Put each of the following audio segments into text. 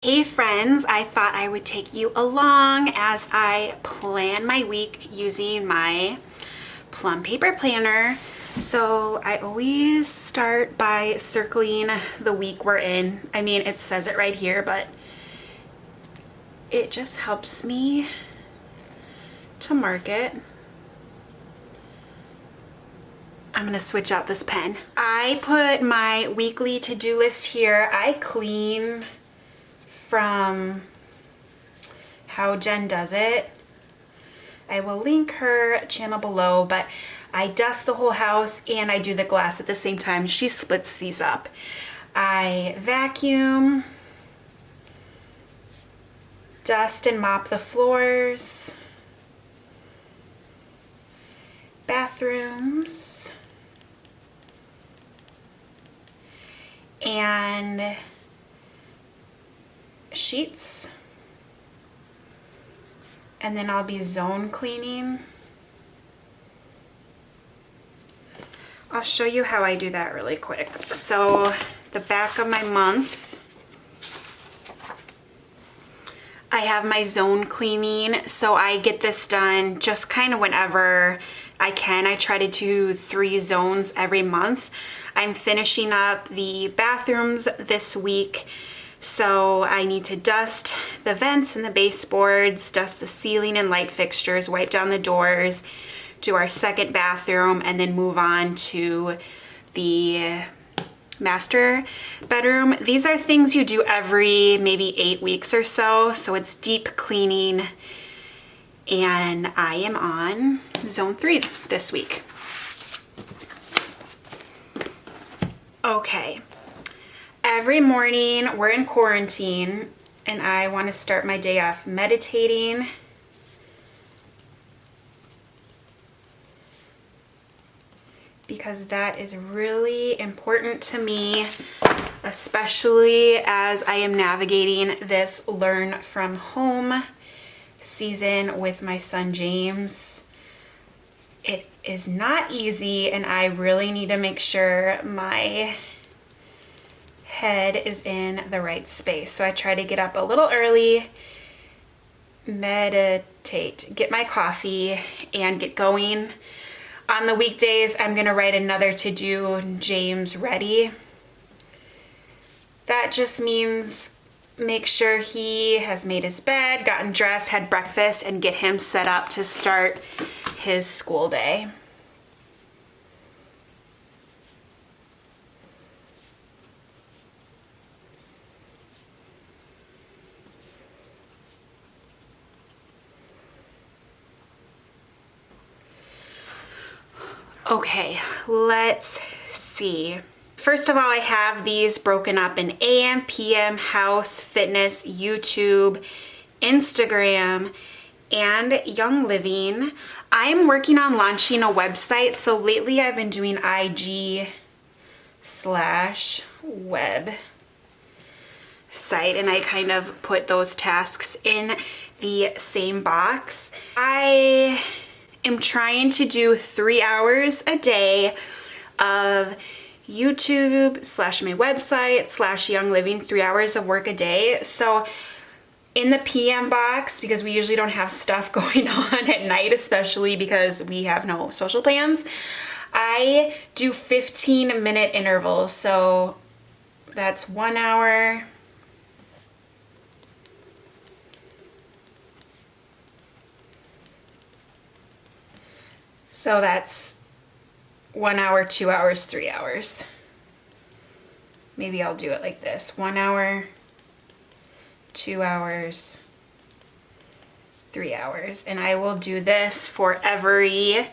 Hey friends, I thought I would take you along as I plan my week using my Plum paper planner. So I always start by circling the week we're in. I mean, it says it right here, but it just helps me to mark it. I'm gonna switch out this pen. I put my weekly to-do list here. I clean from How Jen Does It. I will link her channel below, but I dust the whole house and I do the glass at the same time. She splits these up. I vacuum, dust and mop the floors, bathrooms, and sheets, and then I'll be zone cleaning. I'll show you how I do that really quick. So the back of my month, I have my zone cleaning, so I get this done just kind of whenever I can. I try to do 3 zones every month. I'm finishing up the bathrooms this week, so I need to dust the vents and the baseboards, dust the ceiling and light fixtures, wipe down the doors, do our second bathroom, and then move on to the master bedroom. These are things you do every maybe 8 weeks or so, so it's deep cleaning, and I am on zone 3 this week. Okay. Every morning we're in quarantine and I want to start my day off meditating. Because that is really important to me, especially as I am navigating this learn from home season with my son James. It is not easy and I really need to make sure my head is in the right space. So I try to get up a little early, meditate, get my coffee, and get going. On the weekdays, I'm gonna write another to-do, James ready. That just means make sure he has made his bed, gotten dressed, had breakfast, and get him set up to start his school day. Okay, let's see. First of all, I have these broken up in AM, PM, house, fitness, YouTube, Instagram, and Young Living. I'm working on launching a website, so lately I've been doing IG/web site, and I kind of put those tasks in the same box. I am trying to do 3 hours a day of YouTube/my website/Young Living, 3 hours of work a day. So in the PM box, because we usually don't have stuff going on at night, especially because we have no social plans, I do 15-minute intervals. So that's 1 hour. So that's 1 hour, 2 hours, 3 hours. Maybe I'll do it like this. 1 hour, 2 hours, 3 hours. And I will do this for every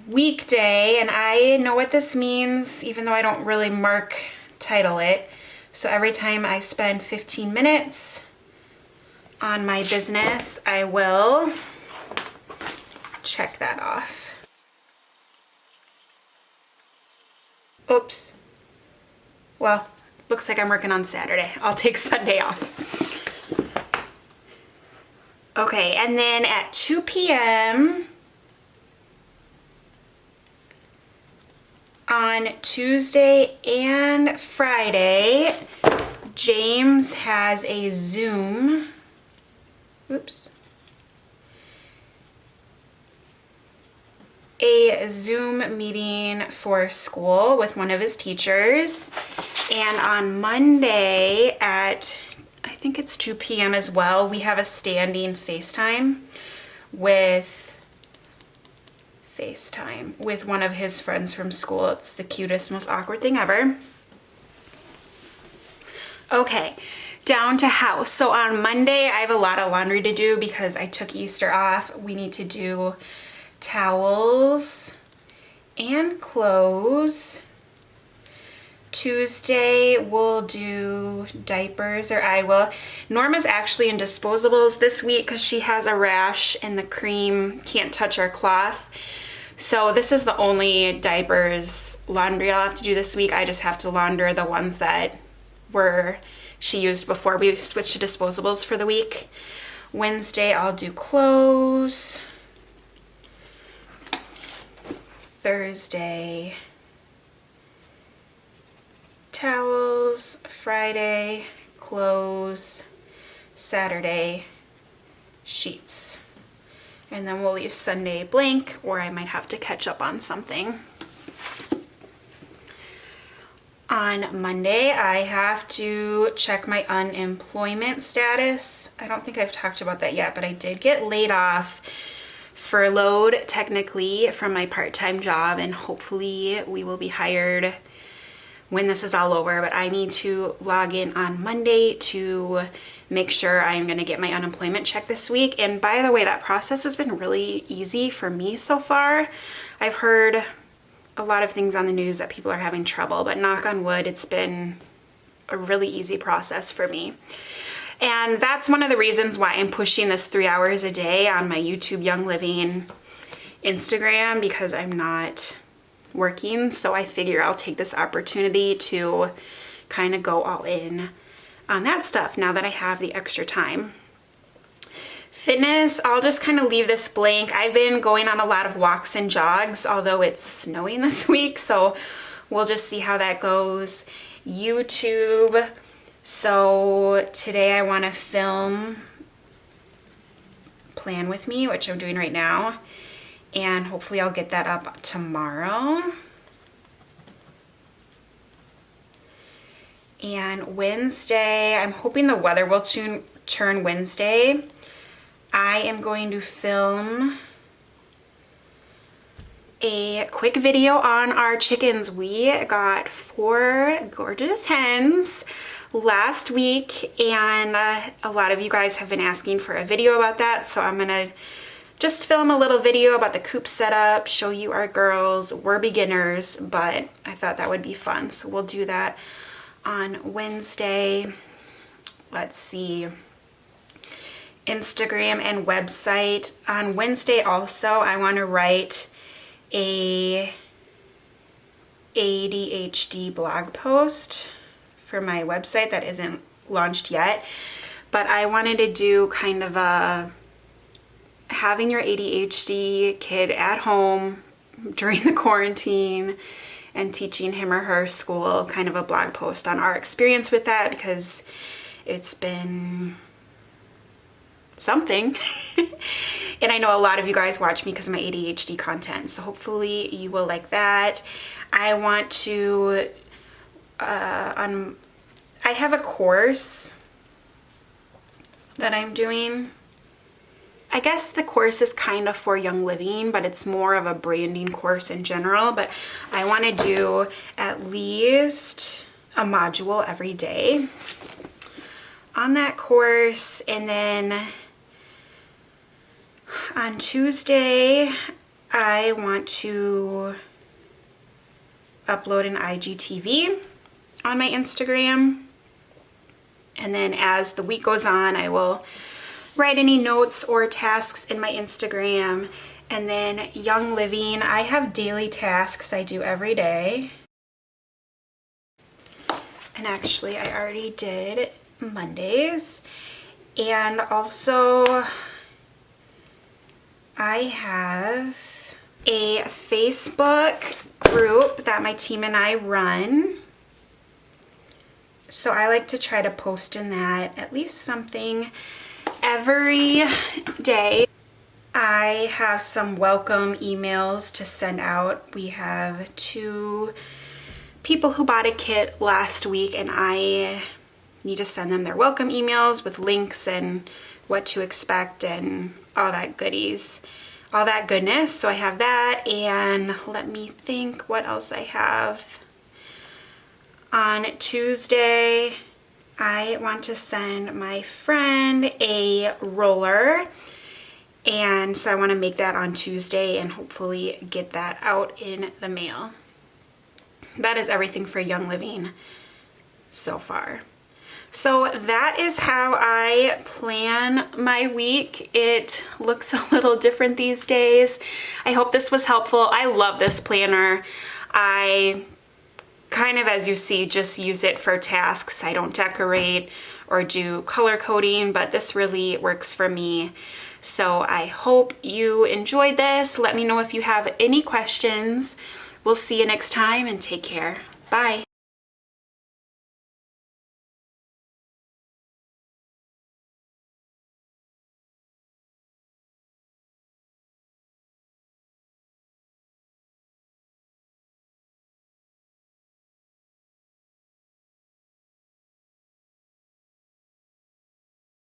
weekday. And I know what this means, even though I don't really title it. So every time I spend 15 minutes on my business, I will check that off. Oops. Well, looks like I'm working on Saturday. I'll take Sunday off. Okay, and then at 2 p.m. on Tuesday and Friday, James has a Zoom, a Zoom meeting for school with one of his teachers. And on Monday at, I think it's 2 p.m. as well, we have a standing FaceTime with one of his friends from school. It's the cutest, most awkward thing ever. Okay, down to house. So on Monday, I have a lot of laundry to do because I took Easter off. We need to do towels and clothes. Tuesday, we'll do diapers, or I will. Norma's actually in disposables this week because she has a rash and the cream can't touch our cloth. So this is the only diapers laundry I'll have to do this week. I just have to launder the ones that she used before we switched to disposables for the week. Wednesday, I'll do clothes. Thursday, towels. Friday, clothes. Saturday, sheets. And then we'll leave Sunday blank, or I might have to catch up on something. On Monday, I have to check my unemployment status. I don't think I've talked about that yet, but I did get laid off, furloughed technically from my part-time job, and hopefully we will be hired when this is all over. But I need to log in on Monday to make sure I'm going to get my unemployment check this week. And by the way, that process has been really easy for me so far. I've heard a lot of things on the news that people are having trouble, but knock on wood, it's been a really easy process for me. And that's one of the reasons why I'm pushing this 3 hours a day on my YouTube Young Living Instagram, because I'm not working. So I figure I'll take this opportunity to kind of go all in on that stuff now that I have the extra time. Fitness, I'll just kind of leave this blank. I've been going on a lot of walks and jogs, although it's snowing this week, so we'll just see how that goes. YouTube, so today I want to film Plan With Me, which I'm doing right now, and hopefully I'll get that up tomorrow. And Wednesday, I'm hoping the weather will turn Wednesday. I am going to film a quick video on our chickens. We got 4 gorgeous hens last week, and a lot of you guys have been asking for a video about that, so I'm gonna just film a little video about the coop setup, show you our girls. We're beginners, but I thought that would be fun, so we'll do that on Wednesday. Let's see, Instagram and website. On Wednesday also, I want to write a ADHD blog post for my website that isn't launched yet, but I wanted to do kind of a having your ADHD kid at home during the quarantine and teaching him or her school, kind of a blog post on our experience with that, because it's been something. And I know a lot of you guys watch me because of my ADHD content, so hopefully you will like that. I want to I have a course that I'm doing. I guess the course is kind of for Young Living, but it's more of a branding course in general. But I want to do at least a module every day on that course. And then on Tuesday, I want to upload an IGTV on my Instagram. And then as the week goes on, I will write any notes or tasks in my Instagram. And then Young Living, I have daily tasks I do every day. And actually, I already did Mondays. And also, I have a Facebook group that my team and I run. So I like to try to post in that at least something every day. I have some welcome emails to send out. We have 2 people who bought a kit last week, and I need to send them their welcome emails with links and what to expect and all that goodies, all that goodness. So I have that, and let me think what else I have. On Tuesday, I want to send my friend a roller, and so I want to make that on Tuesday and hopefully get that out in the mail. That is everything for Young Living so far. So that is how I plan my week. It looks a little different these days. I hope this was helpful. I love this planner. I kind of, as you see, just use it for tasks. I don't decorate or do color coding, but this really works for me. So I hope you enjoyed this. Let me know if you have any questions. We'll see you next time, and take care. Bye.